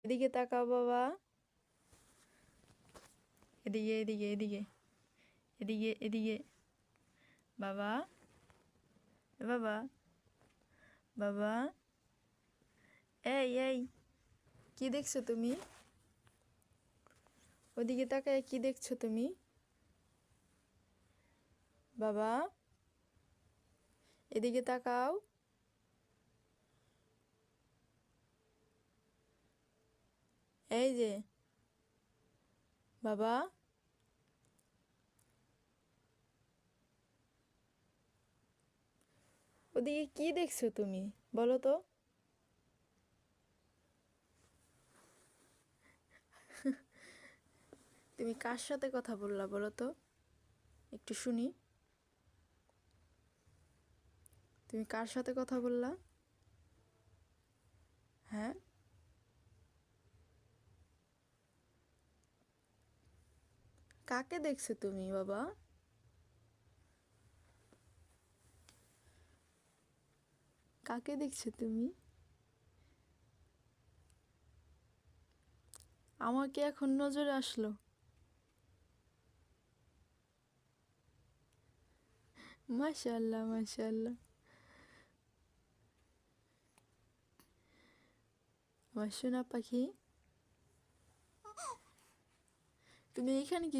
এদিকে তাকাও বাবা, এদিকে এদিকে এদিকে এদিকে এদিকে। বাবা, বাবা, বাবা, এই এই, কি দেখছো তুমি? ওদিকে তাকায় কি দেখছো তুমি? বাবা, এদিকে তাকাও। এই যে বাবা, ওদিকে কি দেখছো তুমি? বলো তো। তুমি কার সাথে কথা বললা বলো তো, একটু শুনি। তুমি কার সাথে কথা বললা? হ্যাঁ, কাকে দেখছো তুমি বাবা? কাকে দেখছো তুমি? আমাকে এখন নজরে আসলো। মাশাআল্লাহ মাশাআল্লাহ। আমার সোনা পাখি, তুমি এখানে কি